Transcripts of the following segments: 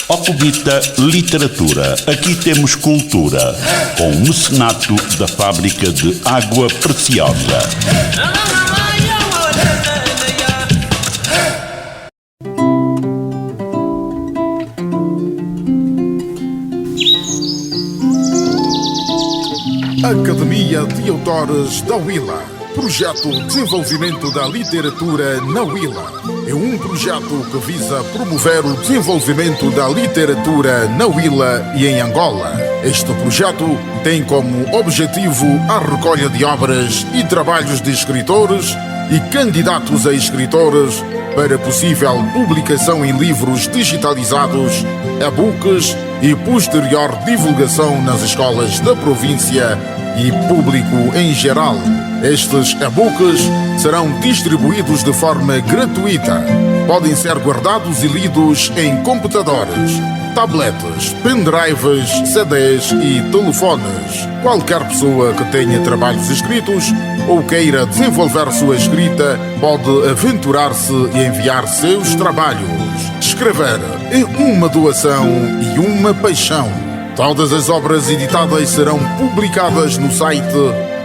Ocuvita Literatura. Aqui temos cultura, com o mecenato da Fábrica de Água Preciosa. Academia de Autores da Willa. Projeto de Desenvolvimento da Literatura na Willa. É um projeto que visa promover o desenvolvimento da literatura na Willa e em Angola. Este projeto tem como objetivo a recolha de obras e trabalhos de escritores e candidatos a escritores para possível publicação em livros digitalizados, e-books e posterior divulgação nas escolas da província e público em geral. Estes e-books serão distribuídos de forma gratuita. Podem ser guardados e lidos em computadores, tabletes, pendrives, CDs e telefones. Qualquer pessoa que tenha trabalhos escritos ou queira desenvolver sua escrita pode aventurar-se e enviar seus trabalhos. Escrever é uma doação e uma paixão. Todas as obras editadas serão publicadas no site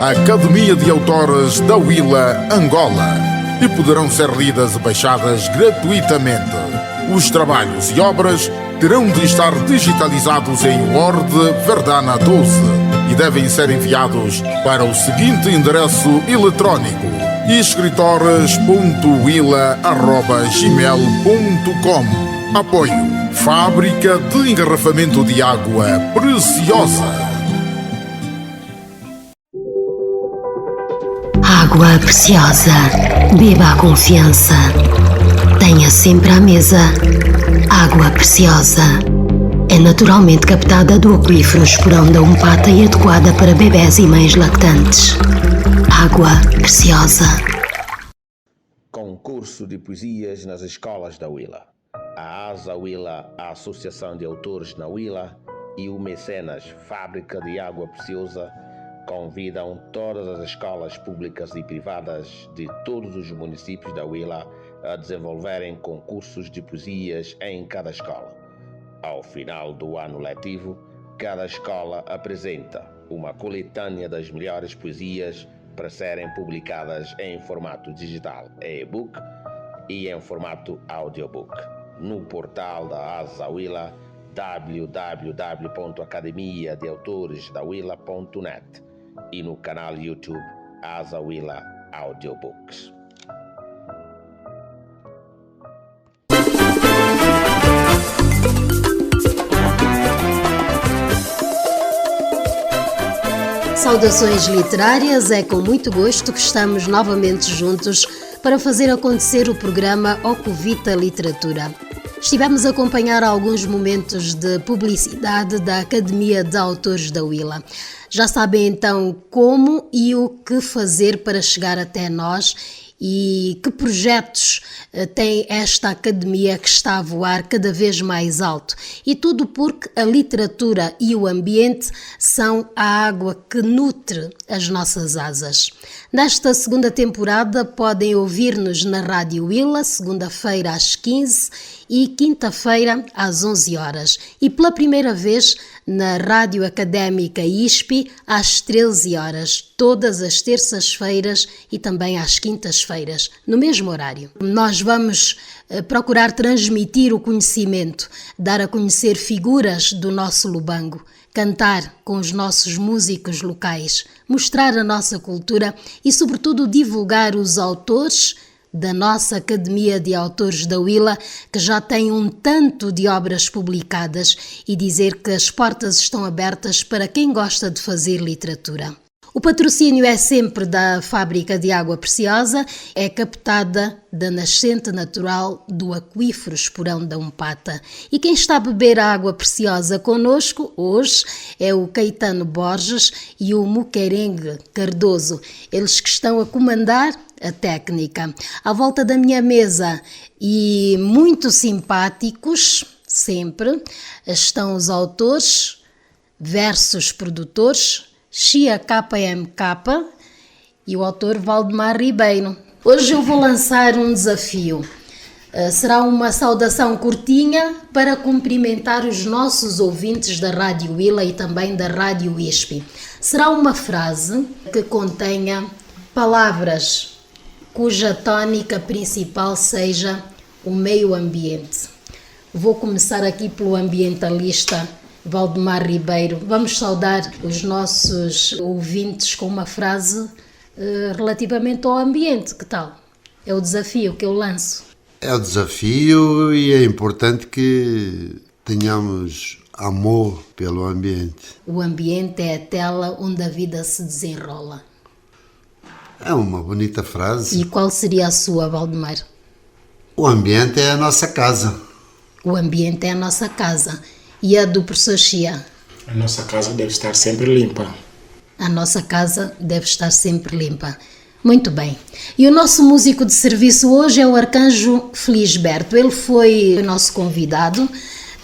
Academia de Autores da Willa, Angola, e poderão ser lidas e baixadas gratuitamente. Os trabalhos e obras terão de estar digitalizados em Word Verdana 12 e devem ser enviados para o seguinte endereço eletrónico: escritores.willa@gmail.com. Apoio Fábrica de Engarrafamento de Água Preciosa. Água Preciosa. Beba a confiança. Tenha sempre à mesa água preciosa. É naturalmente captada do aquífero Esporão da Umpata e adequada para bebés e mães lactantes. Água Preciosa. Concurso de poesias nas escolas da Willa. A ASA Willa, a Associação de Autores na Willa, e o Mecenas Fábrica de Água Preciosa convidam todas as escolas públicas e privadas de todos os municípios da Willa a desenvolverem concursos de poesias em cada escola. Ao final do ano letivo, cada escola apresenta uma coletânea das melhores poesias para serem publicadas em formato digital e-book e em formato audiobook no portal da ASA Willa, www.academiadeautoresdawilla.net, e no canal YouTube ASA Willa Audiobooks. Saudações literárias, é com muito gosto que estamos novamente juntos para fazer acontecer o programa Ocuvita Literatura. Estivemos a acompanhar alguns momentos de publicidade da Academia de Autores da Willa. Já sabem então como e o que fazer para chegar até nós e que projetos tem esta academia que está a voar cada vez mais alto. E tudo porque a literatura e o ambiente são a água que nutre as nossas asas. Nesta segunda temporada podem ouvir-nos na Rádio Willa, segunda-feira às 15 e quinta-feira às 11 horas. E pela primeira vez na Rádio Académica ISPI às 13 horas, todas as terças-feiras e também às quintas-feiras, no mesmo horário. Nós vamos procurar transmitir o conhecimento, dar a conhecer figuras do nosso Lubango, cantar com os nossos músicos locais, mostrar a nossa cultura e, sobretudo, divulgar os autores da nossa Academia de Autores da Willa, que já tem um tanto de obras publicadas, e dizer que as portas estão abertas para quem gosta de fazer literatura. O patrocínio é sempre da Fábrica de Água Preciosa, é captada da nascente natural do aquífero Esporão da Umpata. E quem está a beber a água preciosa connosco hoje é o Caetano Borges e o Muquerengue Cardoso, eles que estão a comandar a técnica. À volta da minha mesa, e muito simpáticos, sempre, estão os autores versus produtores, Chia KMK e o autor Valdemar Ribeiro. Hoje eu vou lançar um desafio. Será uma saudação curtinha para cumprimentar os nossos ouvintes da Rádio Willa e também da Rádio ISP. Será uma frase que contenha palavras cuja tônica principal seja o meio ambiente. Vou começar aqui pelo ambientalista Valdemar Ribeiro. Vamos saudar os nossos ouvintes com uma frase relativamente ao ambiente. Que tal? É o desafio que eu lanço. É o desafio e é importante que tenhamos amor pelo ambiente. O ambiente é a tela onde a vida se desenrola. É uma bonita frase. E qual seria a sua, Valdemar? O ambiente é a nossa casa. O ambiente é a nossa casa. E a do professor Chia? A nossa casa deve estar sempre limpa. A nossa casa deve estar sempre limpa. Muito bem. E o nosso músico de serviço hoje é o Arcanjo Felisberto. Ele foi o nosso convidado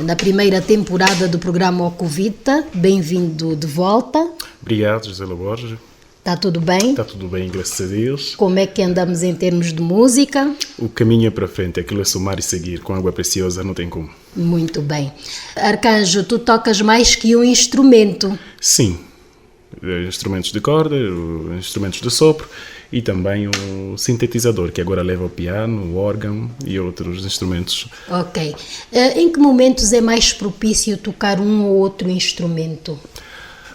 na primeira temporada do programa Ocuvita. Bem-vindo de volta. Obrigado, José Borges. Está tudo bem? Está tudo bem, graças a Deus. Como é que andamos em termos de música? O caminho é para frente, aquilo é somar e seguir. Com água preciosa não tem como. Muito bem. Arcanjo, tu tocas mais que um instrumento. Sim. Instrumentos de corda, instrumentos de sopro e também o sintetizador, que agora leva o piano, o órgão e outros instrumentos. Ok. Em que momentos é mais propício tocar um ou outro instrumento?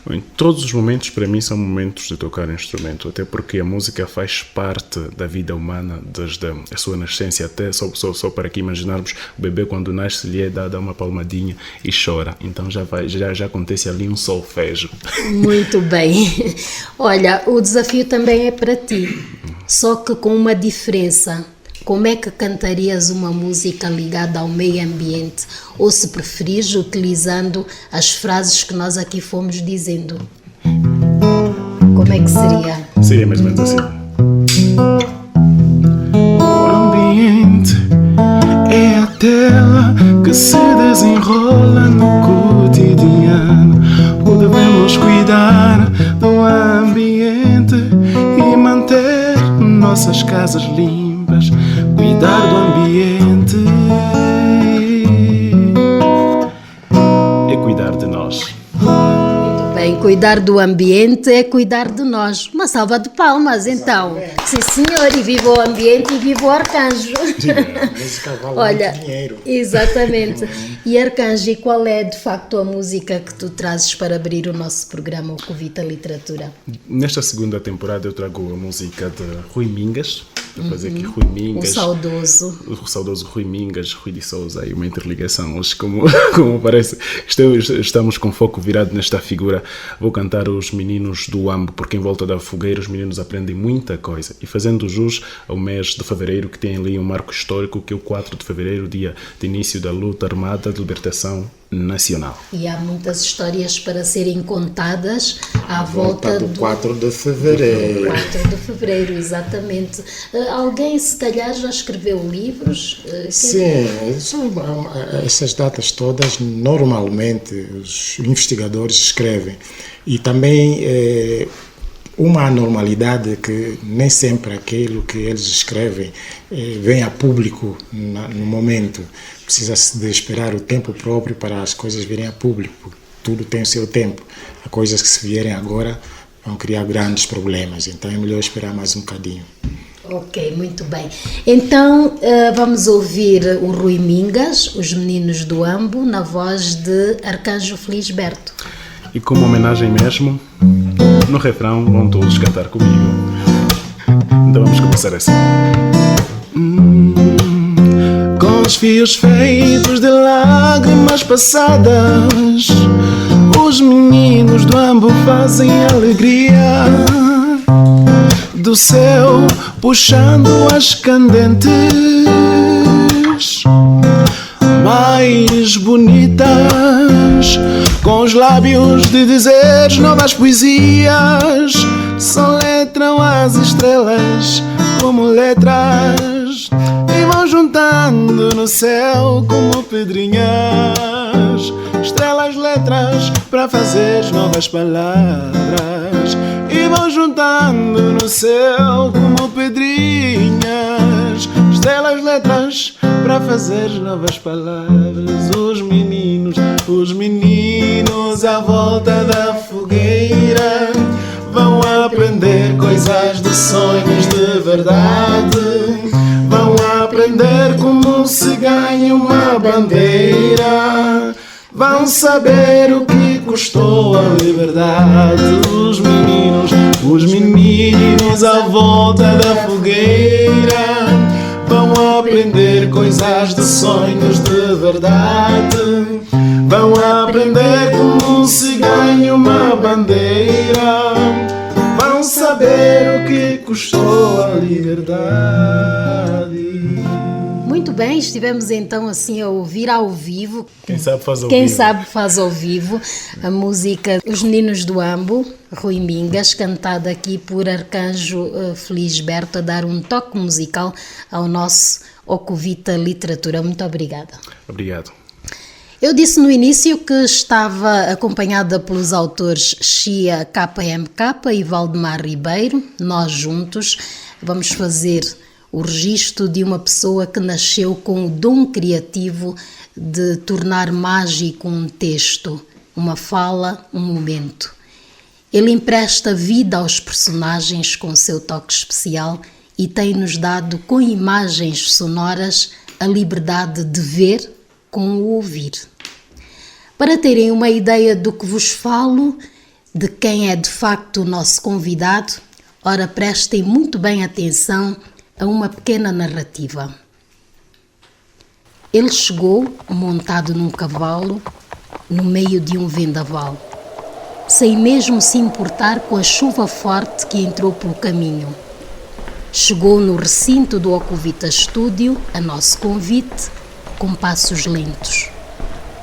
Em todos os momentos, para mim, são momentos de tocar instrumento, até porque a música faz parte da vida humana, desde a sua nascença até, só para que imaginarmos, o bebê quando nasce lhe é dada uma palmadinha e chora, então já acontece ali um solfejo. Muito bem. Olha, o desafio também é para ti, só que com uma diferença. Como é que cantarias uma música ligada ao meio ambiente? Ou, se preferires, utilizando as frases que nós aqui fomos dizendo? Como é que seria? Seria mais ou menos assim. O ambiente é a tela que se desenrola no cotidiano. Devemos cuidar do ambiente e manter nossas casas limpas. Cuidar do ambiente é cuidar de nós. Muito bem, cuidar do ambiente é cuidar de nós. Uma salva de palmas, então. Sim, senhor, e viva o ambiente e viva o Arcanjo. Música vale Olha, muito dinheiro. Exatamente. E Arcanjo, e qual é de facto a música que tu trazes para abrir o nosso programa Ocuvita Literatura? Nesta segunda temporada eu trago a música de Rui Mingas. Vou fazer aqui Rui Mingas. O saudoso. O saudoso Rui Mingas, Rui de Souza, e uma interligação. Hoje, como parece, estamos com foco virado nesta figura. Vou cantar os meninos do Ambo, porque em volta da fogueira os meninos aprendem muita coisa. E fazendo jus ao mês de fevereiro, que tem ali um marco histórico, que é o 4 de fevereiro, dia de início da luta armada de libertação nacional. E há muitas histórias para serem contadas à volta do 4 de fevereiro. 4 de fevereiro, exatamente. Alguém, se calhar, já escreveu livros? Sim, essas datas todas, normalmente, os investigadores escrevem. E também uma anormalidade que nem sempre aquilo que eles escrevem vem a público no momento. Precisa-se de esperar o tempo próprio para as coisas virem a público. Tudo tem o seu tempo. Há coisas que, se vierem agora, vão criar grandes problemas. Então é melhor esperar mais um bocadinho. Ok, muito bem. Então vamos ouvir o Rui Mingas, Os Meninos do Ambo, na voz de Arcanjo Felisberto. E como homenagem mesmo, no refrão vão todos cantar comigo. Então vamos começar assim. Com os fios feitos de lágrimas passadas, os meninos do Ambo fazem alegria. Do céu puxando as candentes mais bonitas, com os lábios de dizeres novas poesias, soletram as estrelas como letras e vão juntando no céu como pedrinhas, estrelas, letras para fazer novas palavras, e vão juntando no céu como pedrinhas, estrelas, letras para para fazer novas palavras. Os meninos à volta da fogueira vão aprender coisas de sonhos de verdade. Vão aprender como se ganha uma bandeira. Vão saber o que custou a liberdade. Os meninos à volta da fogueira vão aprender coisas de sonhos de verdade. Vão aprender como se ganha uma bandeira. Vão saber o que custou a liberdade. Muito bem, estivemos então assim a ouvir ao vivo. Quem sabe faz ao Quem vivo. sabe faz ao vivo a música Os Meninos do Ambo, Rui Mingas, cantada aqui por Arcanjo Felisberto, a dar um toque musical ao nosso Ocuvita Literatura. Muito obrigada. Obrigado. Eu disse no início que estava acompanhada pelos autores Chia KMK e Valdemar Ribeiro. Nós juntos vamos fazer o registro de uma pessoa que nasceu com o dom criativo de tornar mágico um texto, uma fala, um momento. Ele empresta vida aos personagens com seu toque especial e tem-nos dado, com imagens sonoras, a liberdade de ver com o ouvir. Para terem uma ideia do que vos falo, de quem é de facto o nosso convidado, ora, prestem muito bem atenção a uma pequena narrativa. Ele chegou montado num cavalo no meio de um vendaval, sem mesmo se importar com a chuva forte que entrou pelo caminho. Chegou no recinto do Ocuvita Estúdio, a nosso convite, com passos lentos.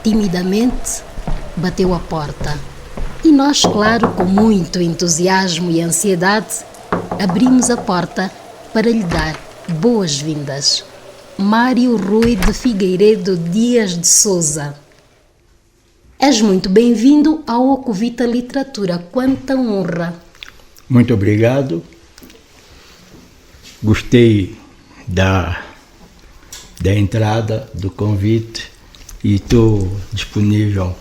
Timidamente bateu a porta e nós, claro, com muito entusiasmo e ansiedade, abrimos a porta para lhe dar boas-vindas. Mário Rui de Figueiredo Dias de Souza. És muito bem-vindo ao Ocuvita Literatura. Quanta honra! Muito obrigado. Gostei da entrada, do convite e estou disponível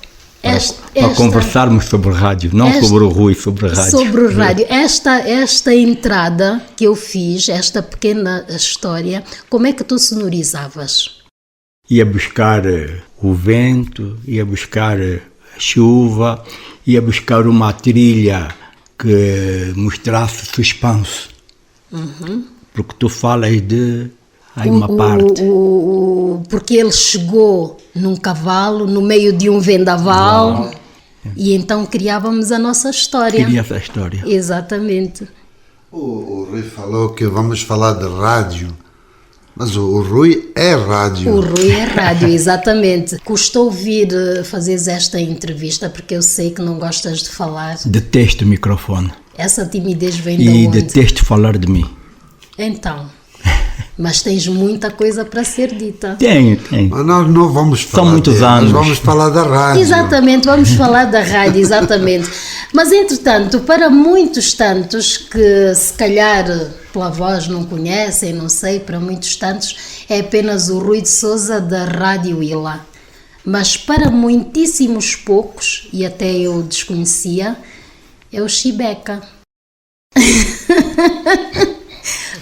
para conversarmos sobre rádio, não sobre o Rui, sobre rádio. Sobre o rádio. Esta entrada que eu fiz, esta pequena história, como é que tu sonorizavas? Ia buscar o vento, ia buscar a chuva, ia buscar uma trilha que mostrasse suspense. Porque tu falas de uma parte. Porque ele chegou num cavalo, no meio de um vendaval, e então criávamos a nossa história. Queria essa história. Exatamente. O Rui falou que vamos falar de rádio, mas o Rui é rádio. O Rui é rádio, exatamente. Custou ouvir fazeres esta entrevista, porque eu sei que não gostas de falar. Detesto o microfone. Essa timidez vem de E onde? detesto falar de mim. Então, mas tens muita coisa para ser dita. Tenho. Mas nós não vamos falar São muitos dele, anos. nós vamos falar da rádio. Exatamente, vamos falar da rádio, exatamente. Mas, entretanto, para muitos tantos que se calhar pela voz não conhecem, não sei, para muitos tantos é apenas o Rui de Souza da Rádio Willa. Mas para muitíssimos poucos, e até eu desconhecia, é o Chibeca.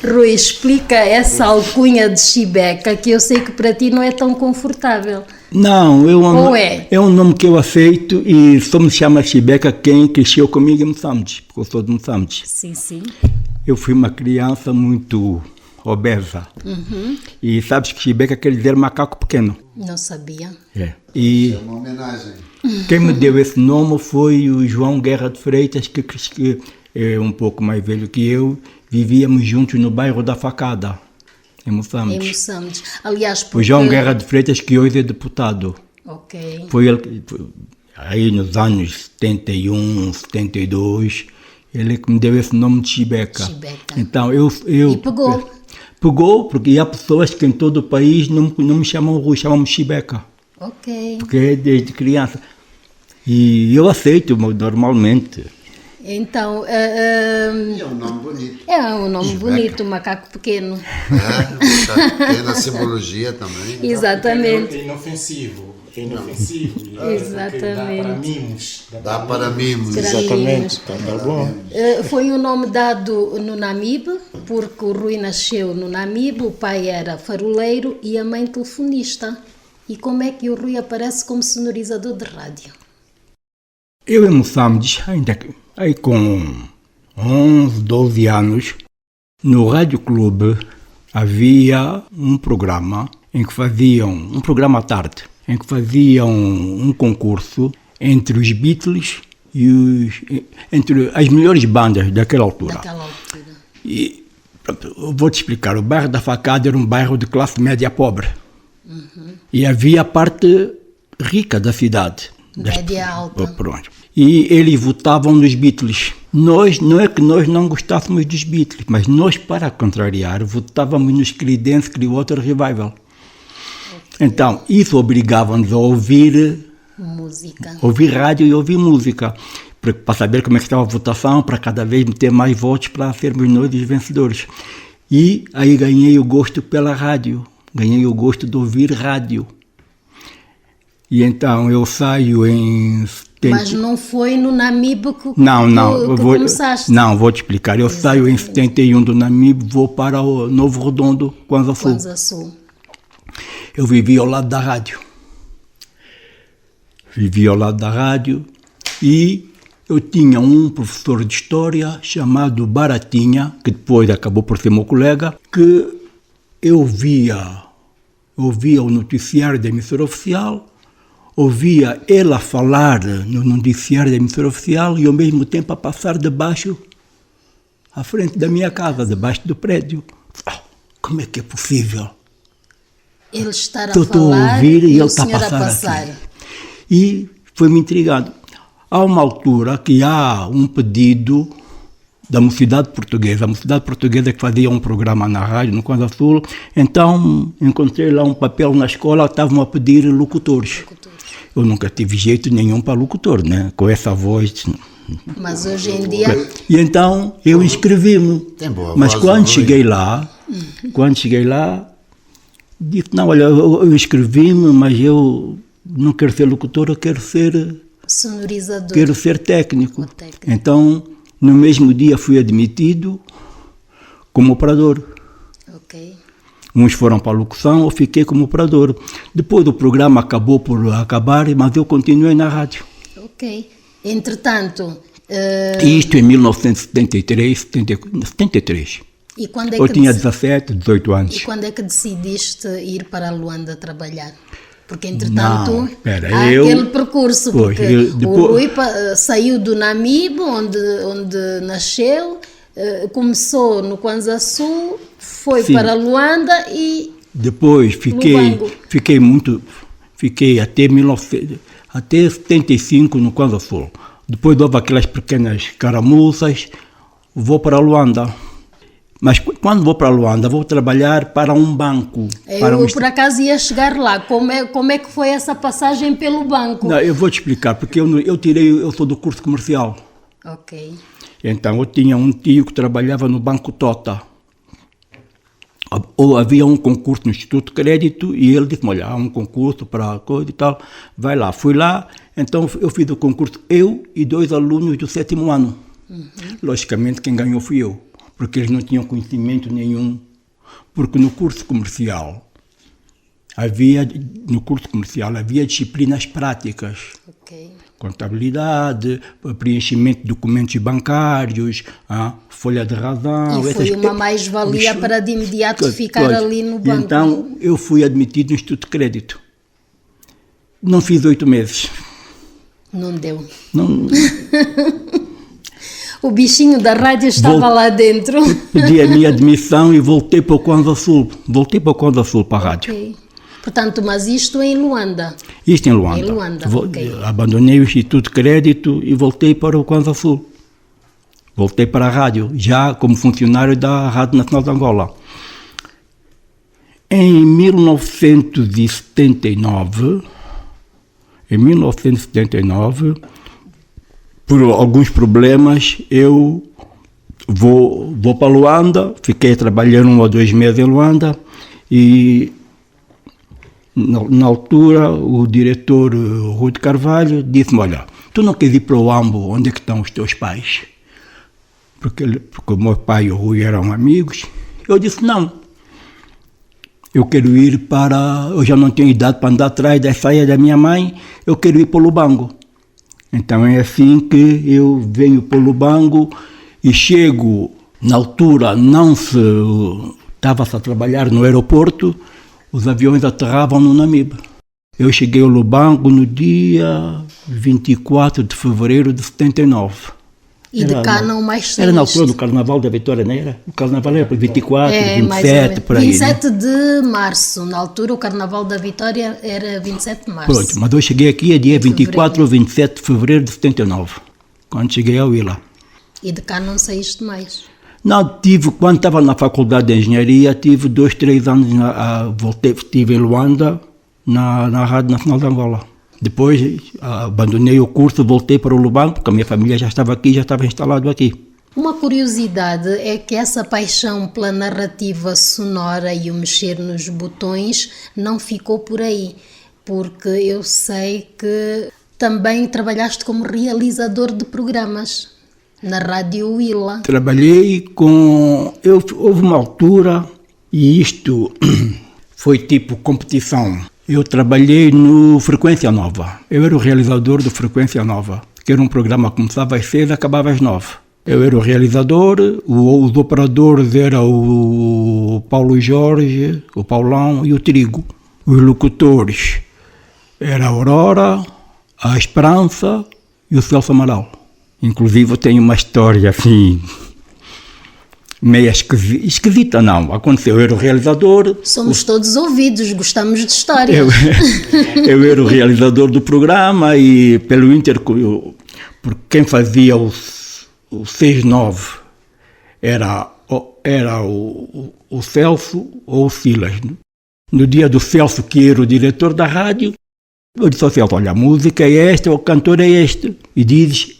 Rui, explica essa alcunha de Chibeca, que eu sei que para ti não é tão confortável. Não, é? É um nome que eu aceito e só me chama Chibeca quem cresceu comigo em Moçambique, porque eu sou de Moçambique. Sim. Eu fui uma criança muito obesa. E sabes que Chibeca quer dizer macaco pequeno. Não sabia. E É uma homenagem. quem me deu esse nome foi o João Guerra de Freitas, que é um pouco mais velho que eu. Vivíamos juntos no bairro da Facada, em Moçambique. Aliás, porque... O João Guerra de Freitas, que hoje é deputado. Ok. Foi ele, aí nos anos 71, 72, ele que me deu esse nome de Chibeca. Então, E pegou? Pegou, porque há pessoas que em todo o país não me chamam Rui, chamam-me Chibeca. Ok. Porque é desde criança. E eu aceito normalmente. Então, É um nome bonito. é um nome bonito, Macaco Pequeno. Tem na simbologia também. Exatamente. É inofensivo. É inofensivo. Exatamente. Dá para mimos. Para Exatamente. mimos. Tá bom. Foi um nome dado no Namibe, porque o Rui nasceu no Namibe, o pai era faroleiro e a mãe telefonista. E como é que o Rui aparece como sonorizador de rádio? Eu em Moçambique, ainda aí com 11, 12 anos, no Rádio Clube havia um programa em que faziam, um programa à tarde, em que faziam um concurso entre os Beatles e entre as melhores bandas daquela altura. E pronto, eu vou te explicar, o bairro da Facada era um bairro de classe média pobre. E havia a parte rica da cidade. Média alta. Pronto. E eles votavam nos Beatles. Nós, não é que nós não gostássemos dos Beatles, mas nós, para contrariar, votávamos nos Creedence Clearwater Revival. Então, isso obrigava-nos a ouvir rádio e ouvir música, para saber como é que estava a votação, para cada vez ter mais votos para sermos nós os vencedores. E aí ganhei o gosto pela rádio, ganhei o gosto de ouvir rádio. E então eu saio em... Mas não foi no Namibe que começaste? Não, vou te explicar. Eu saio em 71 do Namibe, vou para o Novo Redondo, Kwanza Sul. Eu vivi ao lado da rádio. E eu tinha um professor de história chamado Baratinha, que depois acabou por ser meu colega, que eu ouvia o noticiário da emissora oficial, ouvia ele a falar no noticiário da emissora oficial e ao mesmo tempo a passar debaixo, à frente da minha casa, debaixo do prédio. Como é que é possível? Ele estar a falar a ouvir, e ele está a passar. Aqui. E foi-me intrigado. Há uma altura que há um pedido da Mocidade Portuguesa. A Mocidade Portuguesa que fazia um programa na rádio, no Kwanza Sul. Então, encontrei lá um papel na escola, estavam a pedir locutores. Eu nunca tive jeito nenhum para locutor, né? Com essa voz. Mas hoje em dia... E então, eu inscrevi-me. Mas quando cheguei lá, disse, não, olha, eu inscrevi-me, mas eu não quero ser locutor, eu quero ser... sonorizador. Quero ser técnico. Então, no mesmo dia fui admitido como operador. Ok. Uns foram para a locução, eu fiquei como operador. Depois o programa acabou por acabar, mas eu continuei na rádio. Ok. Entretanto... Isto em 1973, 73. E quando é eu tinha 17, 18 anos. E quando é que decidiste ir para Luanda trabalhar? Porque, entretanto, há aquele percurso. Porque o Rui saiu do Namibe, onde nasceu, começou no Kwanza Sul, foi para Luanda e... Depois fiquei até 75 no Kwanza Sul. Depois houve aquelas pequenas caramuças, vou para Luanda. Mas quando vou para Luanda, vou trabalhar para um banco. Por acaso ia chegar lá. Como é que foi essa passagem pelo banco? Não, eu vou te explicar, porque eu sou do curso comercial. Ok. Então eu tinha um tio que trabalhava no Banco Tota. Ou havia um concurso no Instituto de Crédito e ele disse-me, olha, há um concurso para coisa e tal, vai lá. Fui lá, então eu fiz o concurso, eu e 2 alunos do 7º ano. Logicamente quem ganhou fui eu, porque eles não tinham conhecimento nenhum. Porque no curso comercial havia disciplinas práticas. Okay. Contabilidade, preenchimento de documentos bancários, folha de razão. E foi uma mais-valia para de imediato ficar ali no banco. Então eu fui admitido no Instituto de Crédito. Não fiz 8 meses. Não deu. Não. O bichinho da rádio estava lá dentro. Pedi a minha admissão e voltei para o Kwanza Sul. Para a rádio. Okay. Portanto, mas isto em Luanda? Isto em Luanda. Okay. Abandonei o Instituto de Crédito e voltei para o Kwanza Sul. Voltei para a rádio, já como funcionário da Rádio Nacional de Angola. Em 1979, por alguns problemas, eu vou para Luanda, fiquei a trabalhar 1 ou 2 meses em Luanda e na altura o diretor Rui de Carvalho disse-me, olha, tu não queres ir para o Ambo, onde é que estão os teus pais? Porque o meu pai e o Rui eram amigos. Eu disse, não, eu quero ir eu já não tenho idade para andar atrás da saia da minha mãe, eu quero ir para o Lubango. Então é assim que eu venho para o Lubango e chego, na altura estava-se a trabalhar no aeroporto, os aviões aterravam no Namibe. Eu cheguei ao Lubango no dia 24 de fevereiro de 79. E de cá não mais saíste? Era na altura do Carnaval da Vitória, não era? O Carnaval era por 24, 27, por aí. 27 de março, na altura o Carnaval da Vitória era 27 de março. Pronto, mas eu cheguei aqui a dia 24 ou 27 de fevereiro de 79, quando cheguei ao Willa. E de cá não saíste mais? Não, quando estava na Faculdade de Engenharia, tive 2, 3 anos, estive em Luanda, na Rádio Nacional de Angola. Depois abandonei o curso, voltei para o Lubango, porque a minha família já estava aqui, já estava instalado aqui. Uma curiosidade é que essa paixão pela narrativa sonora e o mexer nos botões não ficou por aí, porque eu sei que também trabalhaste como realizador de programas na Rádio Willa. Trabalhei houve uma altura, e isto foi tipo competição. Eu trabalhei no Frequência Nova. Eu era o realizador do Frequência Nova, que era um programa que começava às 6 e acabava às 9. Eu era o realizador, os operadores eram o Paulo Jorge, o Paulão e o Trigo. Os locutores eram a Aurora, a Esperança e o Celso Amaral. Inclusive eu tenho uma história assim, meio esquisita não, aconteceu, eu era o realizador. Somos todos ouvidos, gostamos de histórias. Eu era o realizador do programa e pelo porque quem fazia o 6-9 era o Celso ou o Silas. No dia do Celso, que era o diretor da rádio, eu disse ao Celso, olha, a música é esta, o cantor é este, e dizes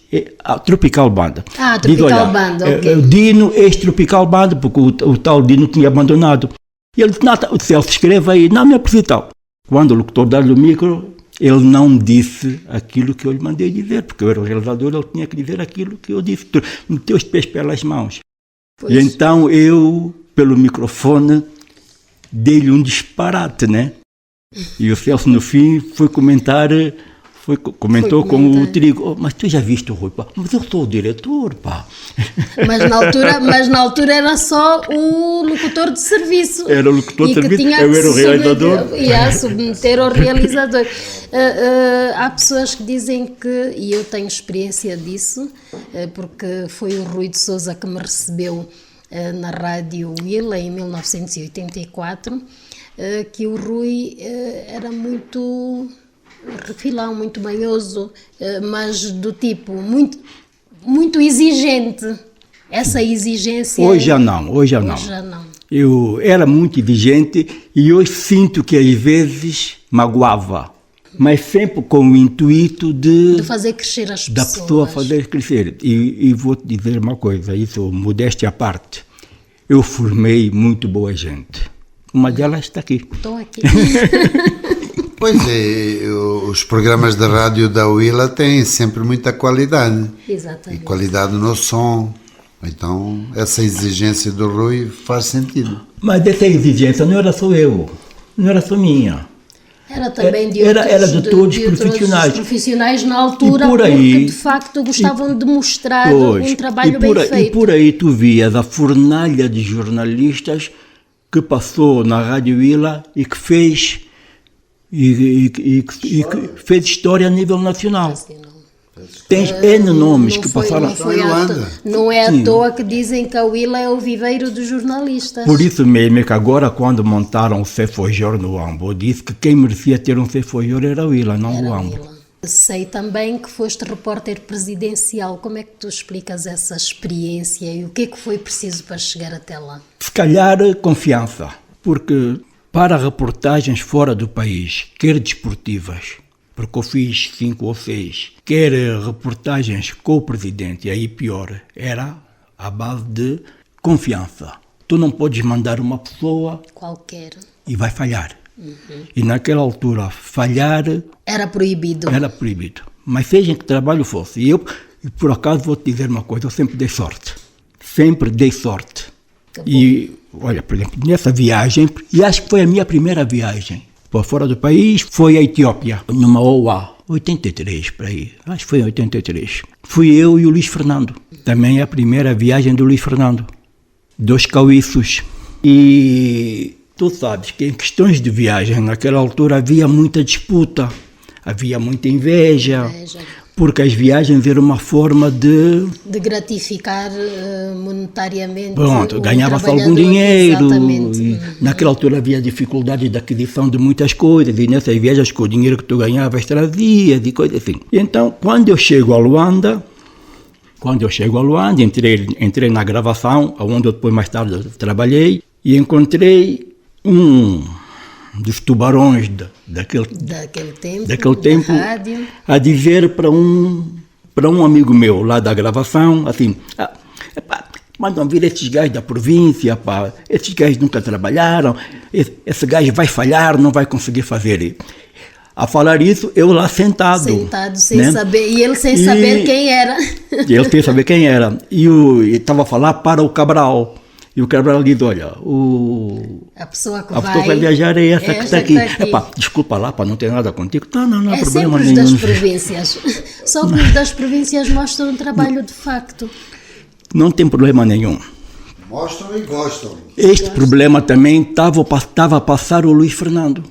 a Tropical Band. Tropical Band, ok. Dino, ex-Tropical Band, porque o tal Dino tinha abandonado. E ele disse, o Celso escreve aí, não me apresenta. Quando o locutor dá-lhe o micro, ele não disse aquilo que eu lhe mandei dizer, porque eu era o realizador, ele tinha que dizer aquilo que eu disse, meteu os pés pelas mãos. Pois. E então eu, pelo microfone, dei-lhe um disparate, né? E o Celso, no fim, comentou com o Trigo, mas tu já viste o Rui, pá? Mas eu sou o diretor, pá. Mas na altura era só o locutor de serviço. Era o locutor de serviço, eu era o realizador. E submeter ao realizador. Há pessoas que dizem que, e eu tenho experiência disso, porque foi o Rui de Sousa que me recebeu na Rádio Willa em 1984, que o Rui era muito refilão, muito manhoso, mas do tipo muito exigente. Essa exigência... Hoje já não. Eu era muito exigente e hoje sinto que às vezes magoava, mas sempre com o intuito de fazer crescer as pessoas. Da pessoa fazer crescer. E vou-te dizer uma coisa, isso modéstia à parte. Eu formei muito boa gente. Uma delas está aqui. Estou aqui. Pois é, os programas da rádio da Willa têm sempre muita qualidade. Exatamente. E qualidade no som. Então, essa exigência do Rui faz sentido. Mas essa exigência não era só eu, não era só minha. Era também de todos os profissionais. Profissionais na altura, porque de facto gostavam de mostrar um trabalho bem feito. E por aí tu vias a fornalha de jornalistas que passou na Rádio Willa e que fez fez história a nível nacional. Tens N nomes que passaram. Não é à toa que dizem que a Willa é o viveiro dos jornalistas. Por isso mesmo é que agora, quando montaram o Cefojor no Ambo, eu disse que quem merecia ter um Cefojor era a Willa, não o Ambo. Sei também que foste repórter presidencial. Como é que tu explicas essa experiência e o que é que foi preciso para chegar até lá? Se calhar confiança, porque para reportagens fora do país, quer desportivas, porque eu fiz 5 ou 6, quer reportagens com o presidente, e aí pior, era à base de confiança. Tu não podes mandar uma pessoa Qualquer. e vai falhar. E naquela altura, falhar Era proibido. era proibido. Mas seja em que trabalho fosse. E eu, por acaso, vou-te dizer uma coisa, eu sempre dei sorte. Sempre dei sorte. E, olha, por exemplo, nessa viagem, e acho que foi a minha primeira viagem para fora do país, foi a Etiópia, numa OA, 83, por aí. Acho que foi em 83. Fui eu e o Luís Fernando. Também é a primeira viagem do Luís Fernando. 2 cauíços. E tu sabes que em questões de viagem, naquela altura, havia muita disputa, havia muita inveja, porque as viagens eram uma forma de gratificar monetariamente. Pronto, o ganhava-se algum trabalhador. dinheiro. Exatamente. E naquela altura havia dificuldades de aquisição de muitas coisas, e nessas viagens com o dinheiro que tu ganhavas trazias e coisas assim. E então, quando eu chego a Luanda, entrei na gravação, onde eu depois mais tarde trabalhei, e encontrei um dos tubarões daquele tempo da rádio. a dizer para um amigo meu lá da gravação, assim, mandam vir esses gajos da província, pá, esses gajos nunca trabalharam, esse gajo vai falhar, não vai conseguir fazer. A falar isso, eu lá sentado Sem né? saber, e ele sem saber quem era. Ele sem saber quem era. E estava a falar para o Cabral. E o Cabral diz, olha, A pessoa que vai viajar é essa que está aqui. Epá, desculpa lá, não tem nada contigo. Não há problema sempre nenhum. Os das províncias. Só que os das províncias mostram um trabalho de facto. Não tem problema nenhum. Mostram e gostam. Este problema também estava a passar o Luís Fernando.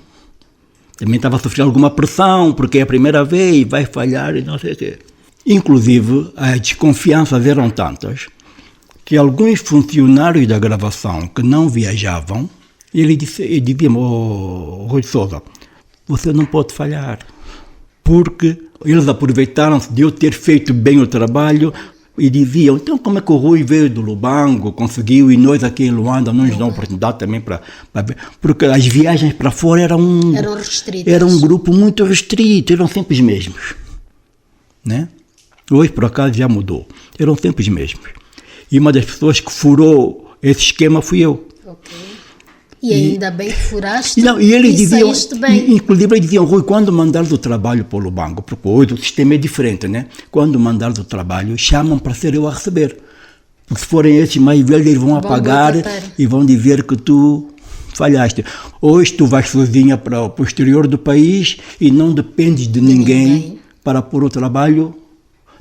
Também estava a sofrer alguma pressão, porque é a primeira vez, vai falhar e não sei o quê. Inclusive, as desconfianças eram tantas que alguns funcionários da gravação que não viajavam, ele dizia-me, Rui Sousa, você não pode falhar, porque eles aproveitaram-se de eu ter feito bem o trabalho e diziam, então como é que o Rui veio do Lubango, conseguiu, e nós aqui em Luanda não nos dão oportunidade também para ver, porque as viagens para fora eram restritas. Era um grupo muito restrito, eram sempre os mesmos, né? Hoje, por acaso, já mudou, eram sempre os mesmos. E uma das pessoas que furou esse esquema fui eu. Okay. E ainda bem que furaste e eles diziam, saíste bem. Inclusive eles diziam, Rui, quando mandares o trabalho para o Lubango, porque hoje o sistema é diferente, né? Quando mandares o trabalho, chamam para ser eu a receber. Porque se forem esses mais velhos, eles vão apagar e vão dizer que tu falhaste. Hoje tu vais sozinha para o exterior do país e não dependes de ninguém para pôr o trabalho.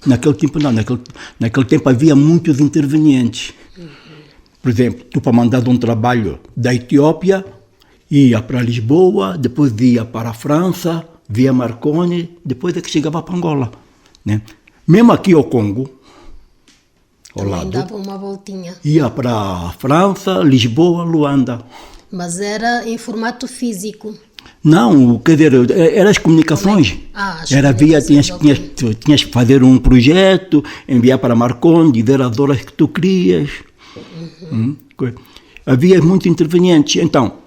Naquele tempo não, naquele tempo havia muitos intervenientes. Por exemplo, tu para mandar um trabalho da Etiópia, ia para Lisboa, depois ia para a França, via Marconi, depois é que chegava para Angola, né? Mesmo aqui ao Congo, ao lado, dava uma voltinha. Ia para a França, Lisboa, Luanda. Mas era em formato físico. Não, quer dizer, eram as comunicações. Tinhas que fazer um projeto, enviar para Marconi, dizer as horas que tu querias. Havia muitos intervenientes. Então,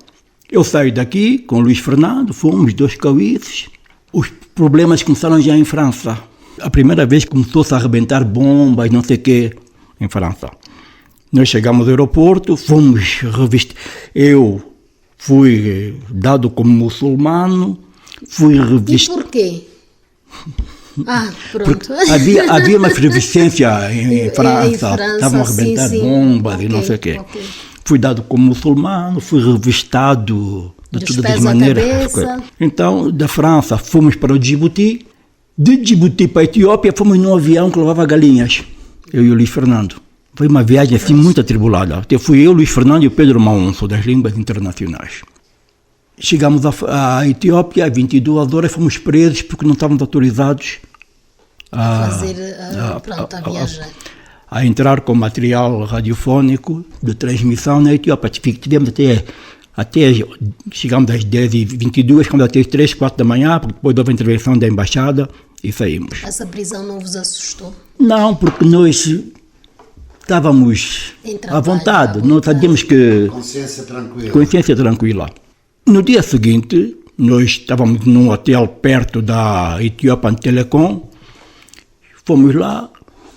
eu saí daqui com o Luís Fernando, fomos 2 cauíços. Os problemas começaram já em França. A primeira vez começou-se a arrebentar bombas, não sei o quê, em França. Nós chegamos ao aeroporto, fomos revistos. Eu fui dado como muçulmano, fui revistado. E porquê? Pronto. Porque havia uma efervescência em França, estavam a arrebentar bombas e não sei o quê. Fui dado como muçulmano, fui revistado de todas as maneiras. Então, da França, fomos para o Djibouti. De Djibouti para a Etiópia, fomos num avião que levava galinhas, eu e o Luís Fernando. Foi uma viagem assim muito atribulada. Fui eu, Luís Fernando e o Pedro Maunço, das línguas internacionais. Chegamos à Etiópia, às 22 horas, fomos presos porque não estávamos autorizados a viajar. A entrar com material radiofónico de transmissão na Etiópia. Tivemos até chegamos às 10h22, quando até às 3, 4 da manhã, porque depois houve a intervenção da embaixada e saímos. Essa prisão não vos assustou? Não, porque nós estávamos à vontade, não sabíamos que... Consciência tranquila. No dia seguinte, nós estávamos num hotel perto da Ethiopian Telecom, fomos lá,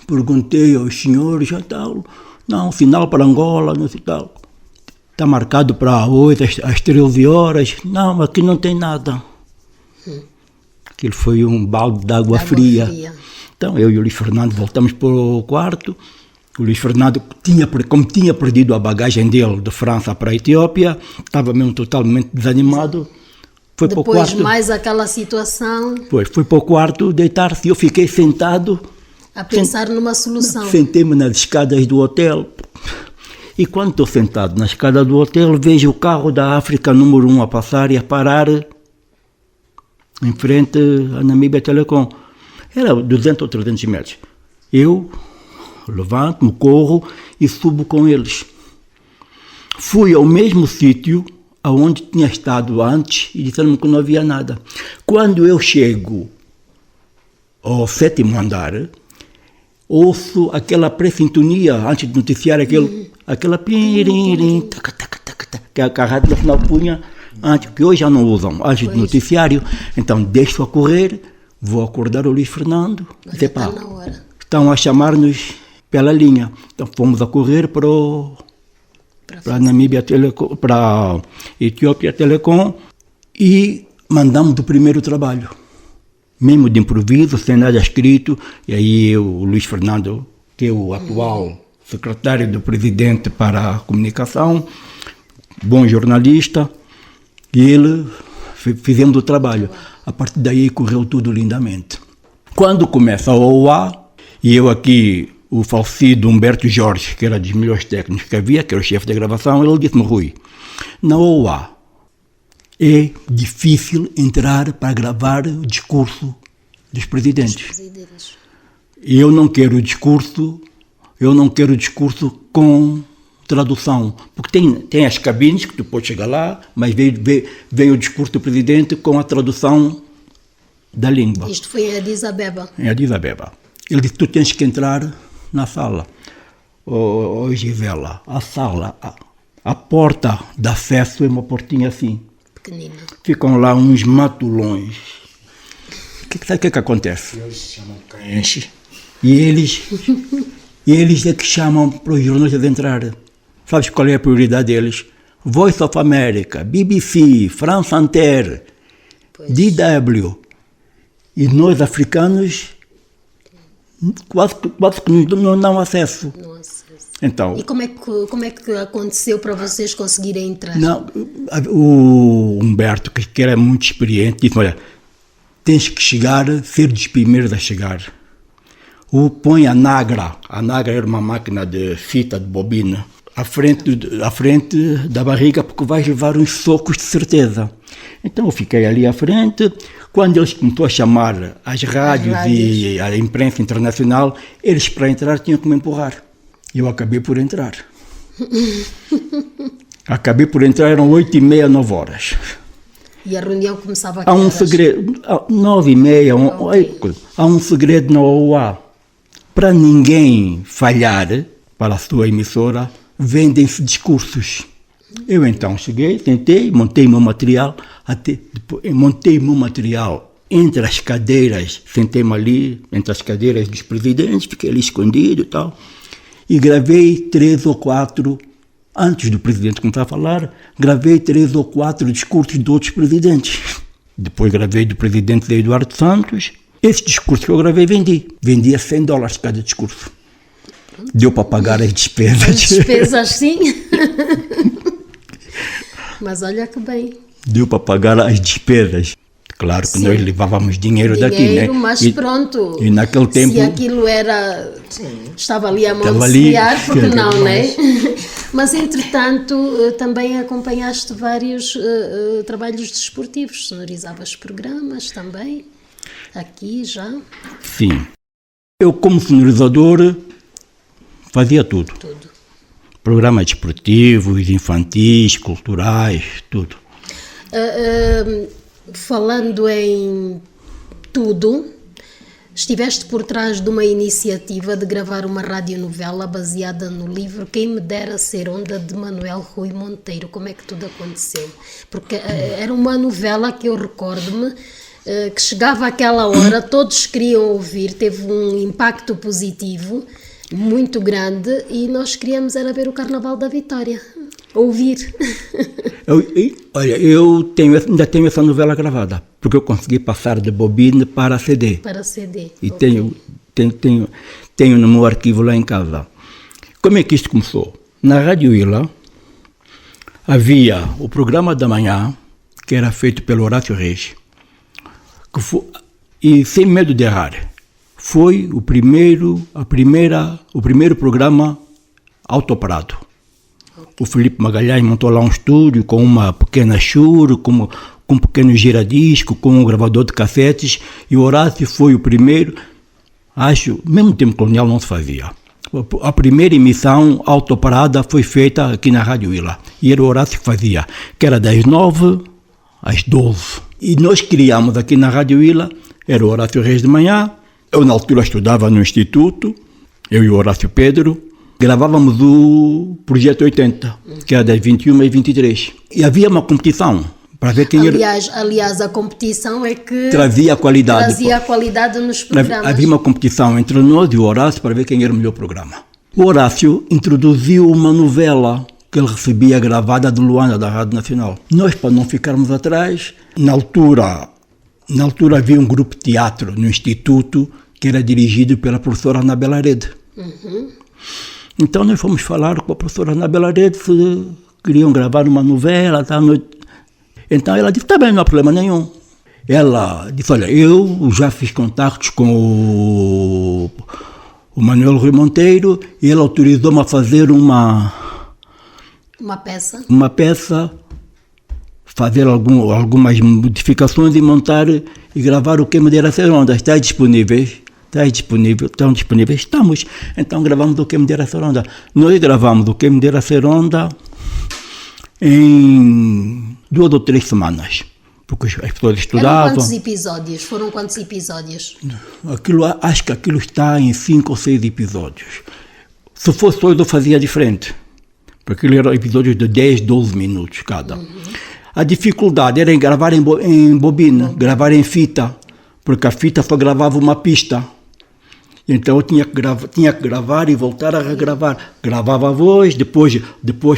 perguntei aos senhores, já tal, não, final para Angola, não sei tal, está marcado para hoje às 13 horas, não, aqui não tem nada. Aquilo foi um balde de água fria. Então eu e o Luís Fernando voltamos para o quarto. O Luís Fernando, como tinha perdido a bagagem dele de França para a Etiópia, estava mesmo totalmente desanimado. Foi Depois para o quarto, mais aquela situação, foi para o quarto deitar-se e eu fiquei sentado. a pensar numa solução. Sentei-me nas escadas do hotel. E quando estou sentado na escada do hotel, vejo o carro da África número 1 a passar e a parar em frente à Namíbia Telecom. Era 200 ou 300 metros. Eu levanto-me, corro e subo com eles. Fui ao mesmo sítio aonde tinha estado antes e disseram-me que não havia nada. Quando eu chego ao 7º andar, ouço aquela pré-sintonia antes de noticiar aquela piririm, que a Rádio Nacional punha antes, que hoje já não usam, antes do noticiário. Então deixo a correr, vou acordar o Luís Fernando, dizer, pá, estão a chamar-nos pela linha. Então fomos a correr para a Namíbia Telecom, para a Etiópia Telecom e mandamos o primeiro trabalho. Mesmo de improviso, sem nada escrito, e aí o Luís Fernando, que é o atual secretário do presidente para a comunicação, bom jornalista, e ele fizemos o trabalho. A partir daí correu tudo lindamente. Quando começa a OA, e eu aqui, o falecido Humberto Jorge, que era dos melhores técnicos que havia, que era o chefe da gravação, ele disse-me, Rui, na OA é difícil entrar para gravar o discurso dos presidentes. E eu não quero discurso com tradução, porque tem as cabines que tu podes chegar lá, mas vem o discurso do presidente com a tradução da língua. Isto foi em Addis Abeba. Em Addis Abeba. Ele disse, tu tens que entrar na sala. Gisela, a sala, a porta de acesso é uma portinha assim. Pequenina. Ficam lá uns matulões. Sabe o que acontece? Eles chamam cães. E eles é que chamam para os jornalistas entrar. Sabes qual é a prioridade deles? Voice of America, BBC, France Inter, DW. E nós, africanos, quase que não dão acesso. Então, e como é que aconteceu para vocês conseguirem entrar? Não, o Humberto, que era muito experiente, disse, olha, tens que ser dos primeiros a chegar. Põe a Nagra era uma máquina de fita, de bobina, à frente da barriga, porque vais levar uns socos de certeza. Então eu fiquei ali à frente. Quando eles começaram a chamar as rádios e a imprensa internacional, eles para entrar tinham que me empurrar. Eu acabei por entrar. Eram 8h30, 9 horas. E a reunião começava Há um segredo, 9h30, há um segredo na OA. Para ninguém falhar para a sua emissora, vendem-se discursos. Eu então cheguei, tentei, montei o meu material entre as cadeiras, sentei-me ali, entre as cadeiras dos presidentes, fiquei ali escondido e tal, e gravei 3 ou 4, antes do presidente começar a falar, gravei 3 ou 4 discursos de outros presidentes. Depois gravei do presidente Eduardo Santos. Esse discurso que eu gravei, vendi a $100 cada discurso. Deu para pagar as despesas. As despesas, sim. Mas olha que bem. Deu para pagar as despesas. Claro que nós levávamos dinheiro daqui, né? Mas pronto. E naquele tempo... Se aquilo estava ali a mão de semear, porque não, né? Mas, entretanto, também acompanhaste vários trabalhos desportivos. Sonorizavas programas também, aqui já. Sim. Eu, como sonorizador, fazia tudo. Programas desportivos, infantis, culturais, tudo. Falando em tudo, Estiveste por trás de uma iniciativa de gravar uma radionovela baseada no livro Quem Me Dera Ser Onda, de Manuel Rui Monteiro. Como é que tudo aconteceu? Porque era uma novela que eu recordo-me que chegava àquela hora, todos queriam ouvir, teve um impacto positivo muito grande e nós queríamos era ver o Carnaval da Vitória, ouvir. Eu ainda tenho essa novela gravada, porque eu consegui passar de bobina para CD. Para CD. E okay. tenho no meu arquivo lá em casa. Como é que isto começou? Na Rádio Ilha havia o programa da manhã, que era feito pelo Horácio Reis, e sem medo de errar, foi o primeiro programa autoparado. O Felipe Magalhães montou lá um estúdio com uma pequena Shure, com um pequeno giradisco, com um gravador de cassetes, e o Horácio foi o primeiro, acho, mesmo no tempo colonial não se fazia. A primeira emissão autoparada foi feita aqui na Rádio Ilha, e era o Horácio que fazia, que era das 9 às 12. E nós criámos aqui na Rádio Ilha, era o Horácio Reis de manhã, eu na altura estudava no Instituto, eu e o Horácio Pedro, gravávamos o Projeto 80, que era das 21 às 23. E havia uma competição para ver quem Aliás, a competição é que trazia a qualidade nos programas. Havia uma competição entre nós e o Horácio para ver quem era o melhor programa. O Horácio introduziu uma novela que ele recebia gravada de Luanda, da Rádio Nacional. Nós, para não ficarmos atrás, na altura havia um grupo de teatro no Instituto que era dirigido pela professora Anabela Arede. Uhum. Então nós fomos falar com a professora Anabela Arede se queriam gravar uma novela. Tá? Então ela disse, tá bem, não há problema nenhum. Ela disse, olha, eu já fiz contactos com o Manuel Rui Monteiro e ele autorizou-me a fazer uma peça, fazer algumas modificações e montar e gravar o Quem Me Dera Ser Onda. Estão disponíveis? Estamos. Então gravamos o Quem Me Dera Ser Onda. Nós gravamos o Quem Me Dera Ser Onda em 2 ou 3 semanas. Porque as pessoas estudavam. Foram quantos episódios? Acho que aquilo está em 5 ou 6 episódios. Se fosse hoje eu fazia diferente. Porque aquilo eram episódios de 10, 12 minutos cada. Uhum. A dificuldade era em gravar em bobina, gravar em fita, porque a fita só gravava uma pista. Então eu tinha que gravar e voltar a regravar. Gravava a voz, depois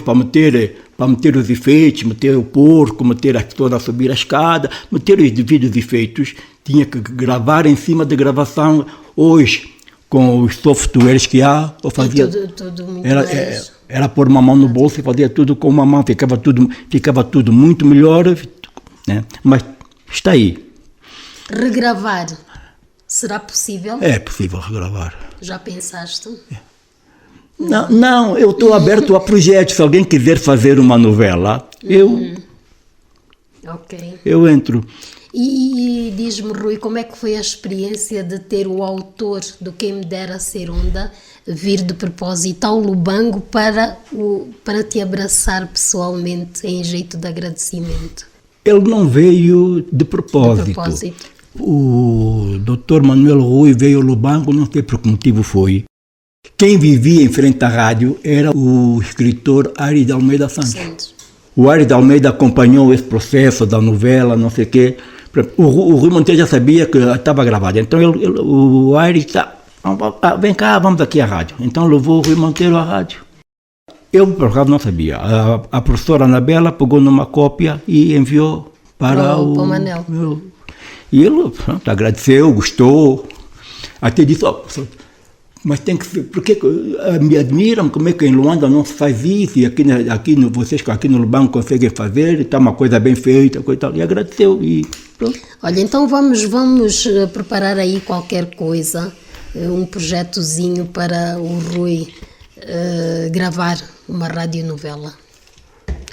para meter os efeitos, meter o porco, meter as pessoas a subir a escada, meter os devidos efeitos, tinha que gravar em cima da gravação. Hoje, com os softwares que há, eu fazia... Tudo muito era pôr uma mão no bolso e fazia tudo com uma mão, ficava tudo muito melhor, né? Mas está aí. Regravar, será possível? É possível regravar. Já pensaste? Não, eu estou aberto a projetos. Se alguém quiser fazer uma novela, eu entro. E diz-me, Rui, como é que foi a experiência de ter o autor do Quem Me Dera Ser Onda vir de propósito ao Lubango para te abraçar pessoalmente em jeito de agradecimento? Ele não veio de propósito. O Dr. Manuel Rui veio ao Lubango, não sei por que motivo foi. Quem vivia em frente à rádio era o escritor Ari de Almeida Santos. O Ari de Almeida acompanhou esse processo da novela, não sei o quê. O Rui Monteiro já sabia que estava gravado. Então o Ari disse, vem cá, vamos aqui à rádio. Então levou o Rui Monteiro à rádio. Eu, por acaso, não sabia. A professora Anabela pegou numa cópia e enviou para o Manel. E ele agradeceu, gostou. Até disse, mas tem que ser, porque me admiram como é que em Luanda não se faz isso, e vocês aqui no Lubango conseguem fazer, está uma coisa bem feita, coisa tal. E agradeceu. E pronto. Olha, então vamos preparar aí qualquer coisa, um projetozinho para o Rui gravar uma radionovela.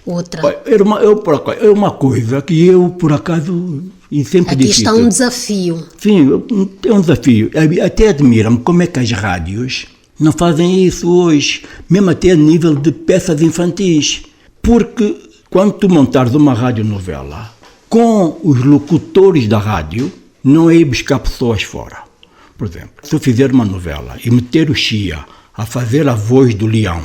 Outra. É uma coisa que eu, por acaso, e sempre aqui está um desafio. Sim, é um desafio. Até admiro-me como é que as rádios não fazem isso hoje, mesmo até a nível de peças infantis. Porque quando tu montares uma radionovela, com os locutores da rádio, não é ir buscar pessoas fora. Por exemplo, se eu fizer uma novela e meter o Chia a fazer a voz do leão,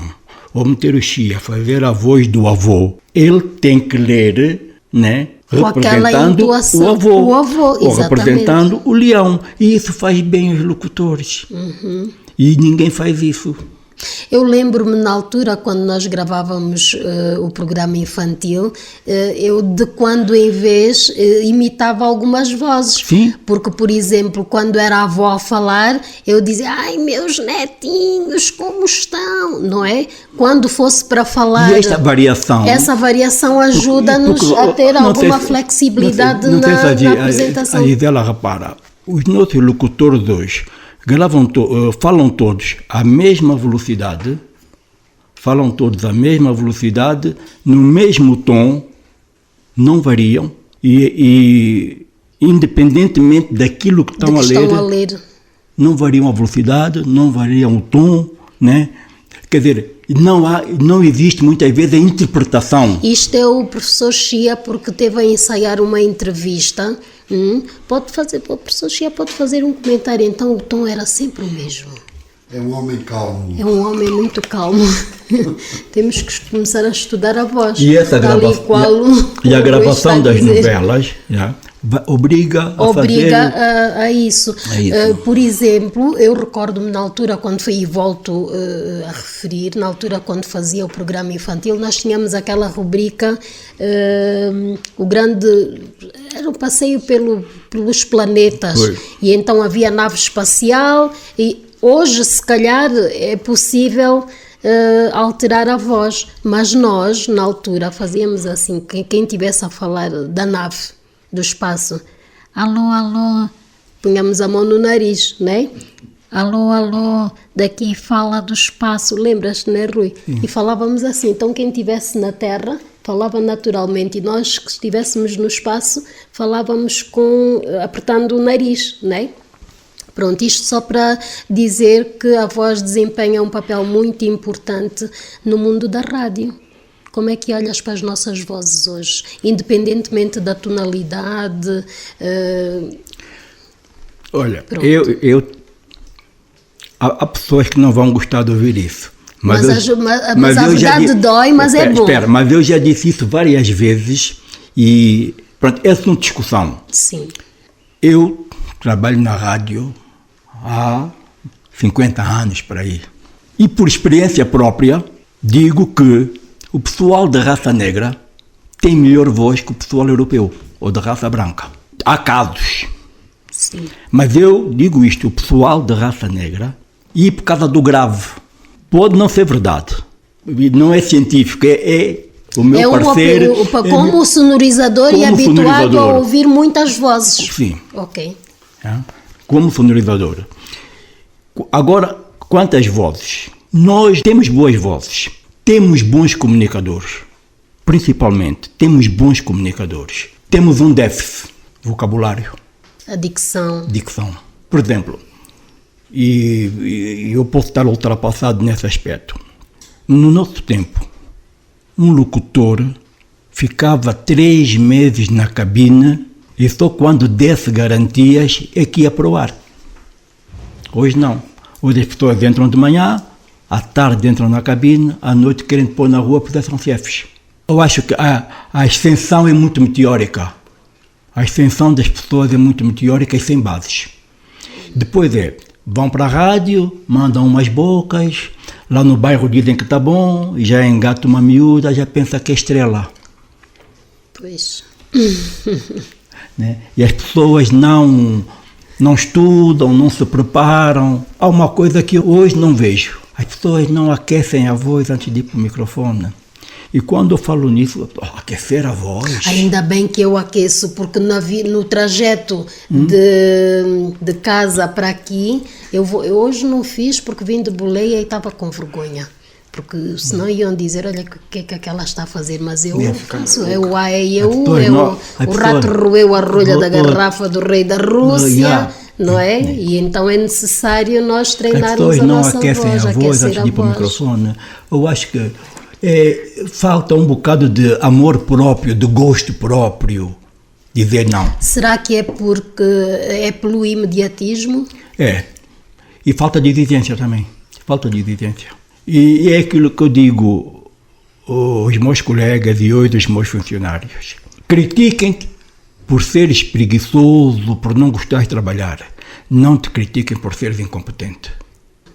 ou meter o Chia a fazer a voz do avô, ele tem que ler, né, representando o avô, ou representando o leão. E isso faz bem os locutores. E ninguém faz isso. Eu lembro-me na altura, quando nós gravávamos o programa infantil, eu de quando em vez imitava algumas vozes. Sim. Porque, por exemplo, quando era a avó a falar, eu dizia, ai, meus netinhos, como estão? Não é? Quando fosse para falar... E essa variação ajuda-nos a ter alguma flexibilidade na apresentação. A Isela, repara, os nossos locutores hoje falam todos à mesma velocidade, no mesmo tom, não variam, e independentemente daquilo que estão a ler, não variam a velocidade, não variam o tom, né? Quer dizer, não existe muitas vezes a interpretação. Isto é o professor Chia, porque teve a ensaiar uma entrevista. O professor Chia pode fazer um comentário, então o tom era sempre o mesmo. É um homem calmo. É um homem muito calmo. Temos que começar a estudar a voz. E essa a gravação das novelas obriga a isso. Por exemplo, eu recordo-me na altura quando fui, e volto a referir, na altura quando fazia o programa infantil, nós tínhamos aquela rubrica, era um passeio pelos planetas. Foi. E então havia nave espacial, e hoje se calhar é possível alterar a voz, mas nós na altura fazíamos assim, quem tivesse a falar da nave, do espaço, alô, alô, punhamos a mão no nariz, né? Alô, alô, daqui fala do espaço, lembras-te, né, Rui? Sim. E falávamos assim, então quem estivesse na Terra falava naturalmente, e nós que estivéssemos no espaço falávamos apertando o nariz, né? Pronto, isto só para dizer que a voz desempenha um papel muito importante no mundo da rádio. Como é que olhas para as nossas vozes hoje, independentemente da tonalidade? Olha, há pessoas que não vão gostar de ouvir isso. Mas a verdade dói, mas é bom. Espera, mas eu já disse isso várias vezes e pronto, essa é uma discussão. Sim. Eu trabalho na rádio há 50 anos por aí. E por experiência própria, digo que o pessoal da raça negra tem melhor voz que o pessoal europeu, ou da raça branca. Há casos. Sim. Mas eu digo isto, o pessoal da raça negra, e por causa do grave, pode não ser verdade, não é científico, é o meu parecer. Como sonorizador e habituado a ouvir muitas vozes. Sim. Ok. Como sonorizador. Agora, quanto às vozes, nós temos boas vozes. Temos bons comunicadores, principalmente, temos bons comunicadores. Temos um déficit, vocabulário. A dicção. Por exemplo, e eu posso estar ultrapassado nesse aspecto. No nosso tempo, um locutor ficava 3 meses na cabine e só quando desse garantias é que ia para o ar. Hoje não. Hoje as pessoas entram de manhã, à tarde entram na cabine, à noite querem pôr na rua porque são chefes. Eu acho que a ascensão é muito meteórica. A ascensão das pessoas é muito meteórica e sem bases. Depois vão para a rádio, mandam umas bocas, lá no bairro dizem que está bom, e já engata uma miúda, já pensa que é estrela. Pois. Né? E as pessoas não estudam, não se preparam. Há uma coisa que hoje não vejo. As pessoas não aquecem a voz antes de ir para o microfone. E quando eu falo nisso, aquecer a voz... Ainda bem que eu aqueço, porque no trajeto de casa para aqui, eu hoje não fiz porque vim de boleia e estava com vergonha. Porque senão iam dizer, olha, o que é que aquela está a fazer? Mas eu faço, o rato roeu a rolha da garrafa do rei da Rússia, não é? E então é necessário nós treinarmos a nossa voz. As pessoas não aquecem a voz antes de ir para o microfone. Eu acho que falta um bocado de amor próprio, de gosto próprio, dizer não. Será que é porque é pelo imediatismo? E falta de exigência também. Falta de exigência. E é aquilo que eu digo aos meus colegas e hoje aos meus funcionários. Critiquem-te por seres preguiçoso, por não gostar de trabalhar. Não te critiquem por seres incompetente.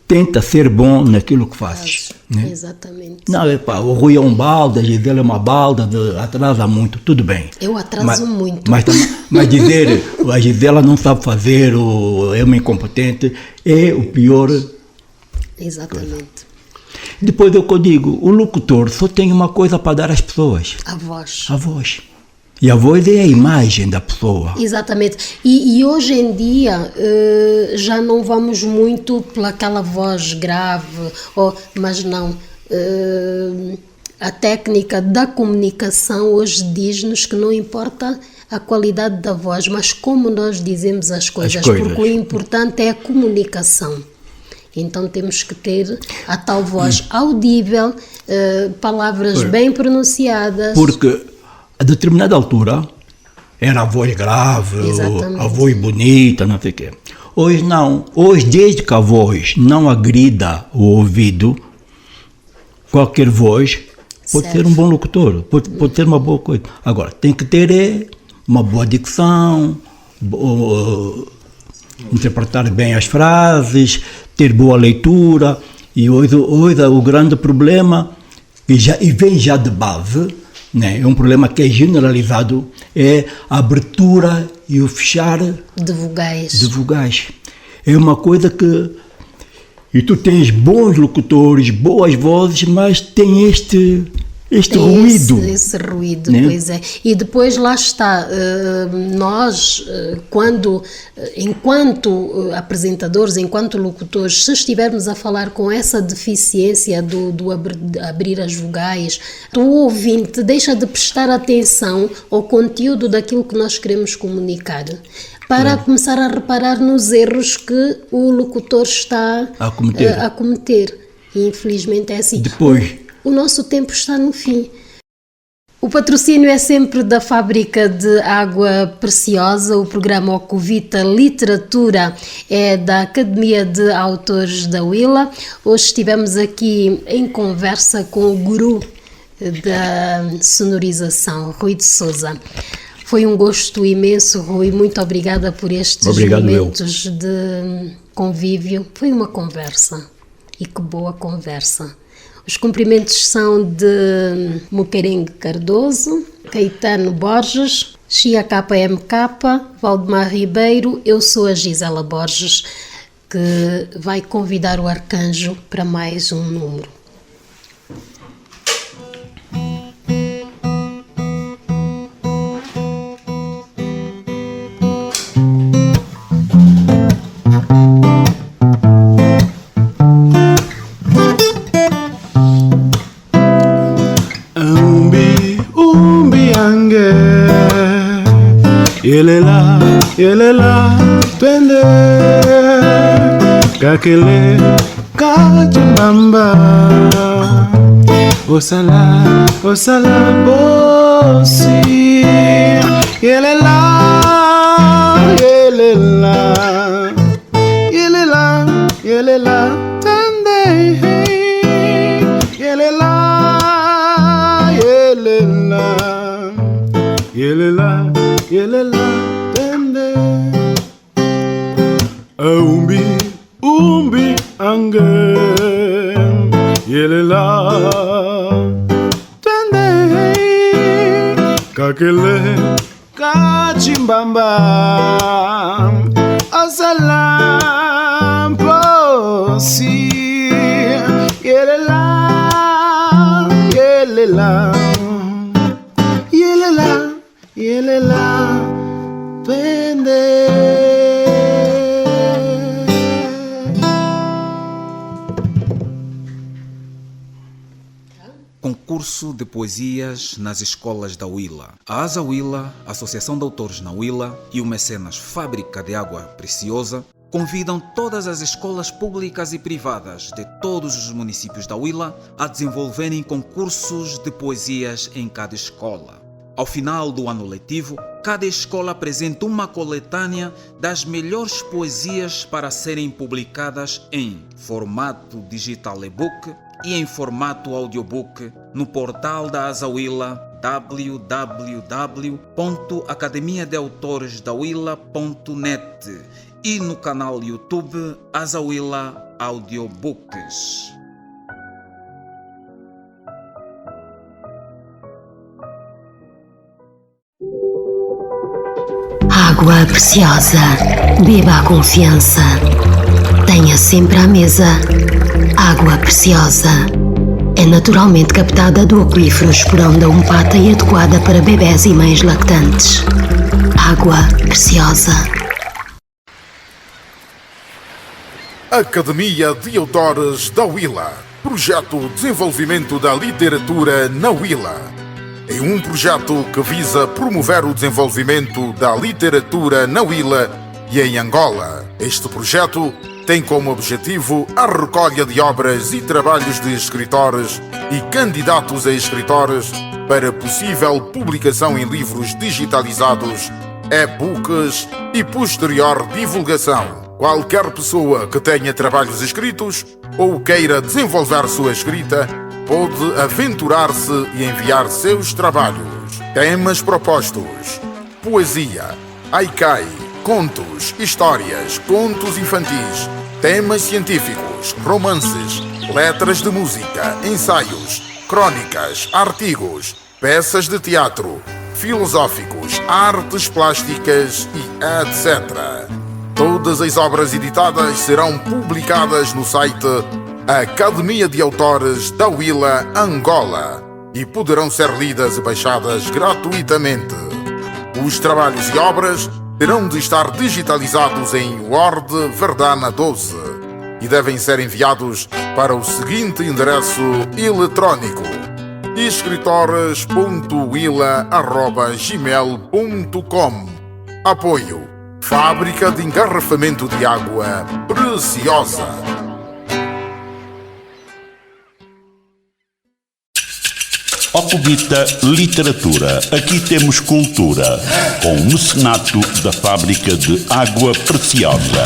Tenta ser bom naquilo que fazes. Né? Exatamente. Não, o Rui é um balde, a Gisela é uma balda, atrasa muito, tudo bem. Eu atraso muito. Mas dizer a Gisela não sabe fazer, ou é uma incompetente, é o pior. Exatamente. Depois é o que eu digo, o locutor só tem uma coisa para dar às pessoas. A voz. A voz. E a voz é a imagem da pessoa. Exatamente. E hoje em dia já não vamos muito pelaquela voz grave, mas não. A técnica da comunicação hoje diz-nos que não importa a qualidade da voz, mas como nós dizemos as coisas. Porque o importante é a comunicação. Então temos que ter a tal voz audível, palavras bem pronunciadas. Porque a determinada altura era a voz grave, a voz bonita, não sei o quê. Hoje não. Hoje, desde que a voz não agrida o ouvido, qualquer voz pode ser um bom locutor, pode ser uma boa coisa. Agora, tem que ter uma boa dicção, interpretar bem as frases, ter boa leitura. E hoje o grande problema, e vem já de base, né? É um problema que é generalizado, é a abertura e o fechar de vogais. É uma coisa que... E tu tens bons locutores, boas vozes, mas tem este ruído. Esse ruído, né? Pois é. E depois lá está, nós, enquanto apresentadores, enquanto locutores, se estivermos a falar com essa deficiência do abrir as vogais, o ouvinte deixa de prestar atenção ao conteúdo daquilo que nós queremos comunicar, para começar a reparar nos erros que o locutor está a cometer. E infelizmente é assim. Depois... O nosso tempo está no fim. O patrocínio é sempre da Fábrica de Água Preciosa. O programa Ocuvita Literatura é da Academia de Autores da Huila. Hoje estivemos aqui em conversa com o guru da sonorização, Rui de Sousa. Foi um gosto imenso, Rui. Muito obrigada por estes momentos de convívio. Foi uma conversa. E que boa conversa. Os cumprimentos são de Muquerengue Cardoso, Caetano Borges, Chia KMK, Valdemar Ribeiro. Eu sou a Gisela Borges, que vai convidar o Arcanjo para mais um número. Yelela, twende kakele kachambamba osala bosi yelela twende yelela umbi ange yelela twende kakele kachimbamba asalam posi yelela twende. Concurso de poesias nas escolas da Huila. A ASA Huila, Associação de Autores na Huila, e o Mecenas Fábrica de Água Preciosa convidam todas as escolas públicas e privadas de todos os municípios da Huila a desenvolverem concursos de poesias em cada escola. Ao final do ano letivo, cada escola apresenta uma coletânea das melhores poesias para serem publicadas em formato digital e-book e em formato audiobook no portal da Azawila www.academiadeautoresdawila.net e no canal YouTube Azawila Audiobooks. Água preciosa, beba a confiança. Tenha sempre à mesa água preciosa. É naturalmente captada do aquífero Esporão da Umpata e adequada para bebés e mães lactantes. Água preciosa. Academia de Autores da Willa. Projeto de Desenvolvimento da Literatura na Willa. É um projeto que visa promover o desenvolvimento da literatura na Willa e em Angola. Este projeto tem como objetivo a recolha de obras e trabalhos de escritores e candidatos a escritores para possível publicação em livros digitalizados, e-books e posterior divulgação. Qualquer pessoa que tenha trabalhos escritos ou queira desenvolver sua escrita pode aventurar-se e enviar seus trabalhos. Temas propostos: poesia, haikai, contos, histórias, contos infantis, temas científicos, romances, letras de música, ensaios, crônicas, artigos, peças de teatro, filosóficos, artes plásticas e etc. Todas as obras editadas serão publicadas no site Academia de Autores da Willa, Angola, e poderão ser lidas e baixadas gratuitamente. Os trabalhos e obras terão de estar digitalizados em Word Verdana 12 e devem ser enviados para o seguinte endereço eletrônico: escritores.willa@gmail.com. Apoio: Fábrica de Engarrafamento de Água Preciosa. Ocuvita Literatura. Aqui temos cultura, com o mecenato da Fábrica de Água Preciosa.